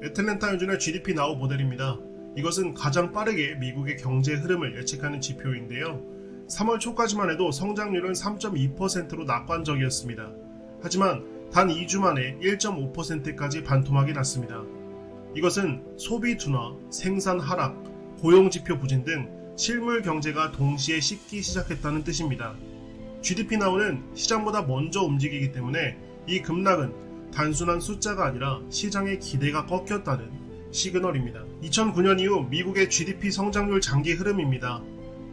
애틀랜타 연준의 GDP 나우 모델입니다. 이것은 가장 빠르게 미국의 경제 흐름을 예측하는 지표인데요. 3월 초까지만 해도 성장률은 3.2%로 낙관적이었습니다. 하지만 단 2주 만에 1.5%까지 반토막이 났습니다. 이것은 소비 둔화, 생산 하락, 고용 지표 부진 등 실물 경제가 동시에 식기 시작했다는 뜻입니다. GDP 나우는 시장보다 먼저 움직이기 때문에 이 급락은 단순한 숫자가 아니라 시장의 기대가 꺾였다는 시그널입니다. 2009년 이후 미국의 GDP 성장률 장기 흐름입니다.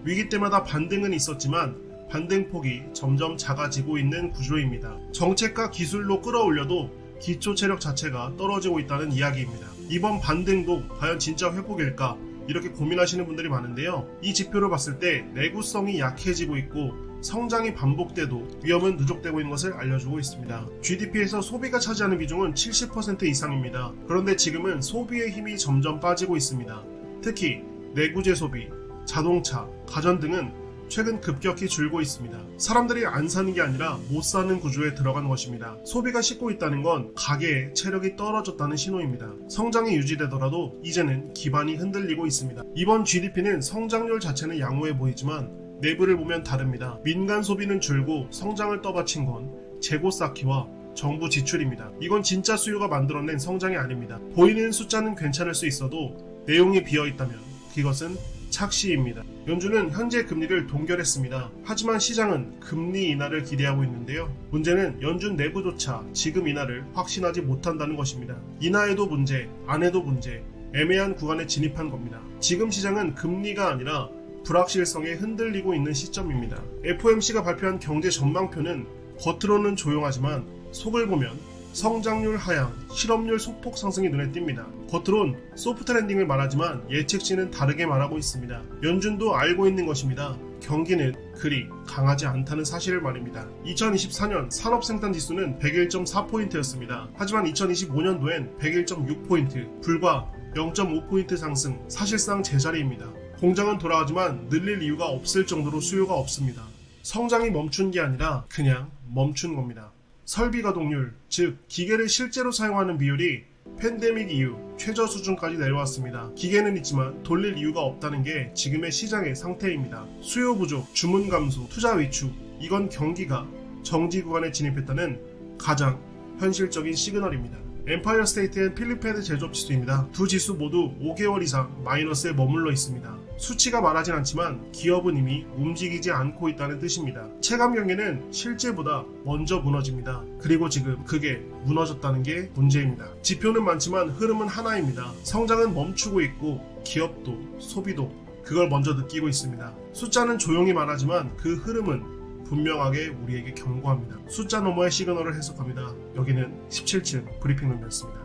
위기 때마다 반등은 있었지만 반등폭이 점점 작아지고 있는 구조입니다. 정책과 기술로 끌어올려도 기초 체력 자체가 떨어지고 있다는 이야기입니다. 이번 반등도 과연 진짜 회복일까? 이렇게 고민하시는 분들이 많은데요. 이 지표를 봤을 때 내구성이 약해지고 있고 성장이 반복돼도 위험은 누적되고 있는 것을 알려주고 있습니다. GDP에서 소비가 차지하는 비중은 70% 이상입니다. 그런데 지금은 소비의 힘이 점점 빠지고 있습니다. 특히 내구재 소비, 자동차, 가전 등은 최근 급격히 줄고 있습니다. 사람들이 안 사는 게 아니라 못 사는 구조에 들어간 것입니다. 소비가 식고 있다는 건 가계의 체력이 떨어졌다는 신호입니다. 성장이 유지되더라도 이제는 기반이 흔들리고 있습니다. 이번 GDP는 성장률 자체는 양호해 보이지만 내부를 보면 다릅니다. 민간 소비는 줄고 성장을 떠받친 건 재고 쌓기와 정부 지출입니다. 이건 진짜 수요가 만들어낸 성장이 아닙니다. 보이는 숫자는 괜찮을 수 있어도 내용이 비어있다면 그것은 착시입니다. 연준은 현재 금리를 동결했습니다. 하지만 시장은 금리 인하를 기대하고 있는데요. 문제는 연준 내부조차 지금 인하를 확신하지 못한다는 것입니다. 인하해도 문제, 안 해도 문제, 애매한 구간에 진입한 겁니다. 지금 시장은 금리가 아니라 불확실성에 흔들리고 있는 시점입니다. FOMC가 발표한 경제 전망표는 겉으로는 조용하지만 속을 보면 성장률 하향, 실업률 소폭 상승이 눈에 띕니다. 겉으론 소프트 랜딩을 말하지만 예측치는 다르게 말하고 있습니다. 연준도 알고 있는 것입니다. 경기는 그리 강하지 않다는 사실을 말입니다. 2024년 산업생산지수는 101.4포인트였습니다. 하지만 2025년도엔 101.6포인트, 불과 0.5포인트 상승, 사실상 제자리입니다. 공장은 돌아가지만 늘릴 이유가 없을 정도로 수요가 없습니다. 성장이 멈춘 게 아니라 그냥 멈춘 겁니다. 설비 가동률, 즉 기계를 실제로 사용하는 비율이 팬데믹 이후 최저 수준까지 내려왔습니다. 기계는 있지만 돌릴 이유가 없다는 게 지금의 시장의 상태입니다. 수요 부족, 주문 감소, 투자 위축, 이건 경기가 정지 구간에 진입했다는 가장 현실적인 시그널입니다. 엠파이어 스테이트 앤 필리페드 제조업 지수입니다. 두 지수 모두 5개월 이상 마이너스에 머물러 있습니다. 수치가 말하진 않지만 기업은 이미 움직이지 않고 있다는 뜻입니다. 체감 경기는 실제보다 먼저 무너집니다. 그리고 지금 그게 무너졌다는 게 문제입니다. 지표는 많지만 흐름은 하나입니다. 성장은 멈추고 있고 기업도 소비도 그걸 먼저 느끼고 있습니다. 숫자는 조용히 말하지만 그 흐름은 분명하게 우리에게 경고합니다. 숫자 너머의 시그널을 해석합니다. 여기는 17층 브리핑룸이었습니다.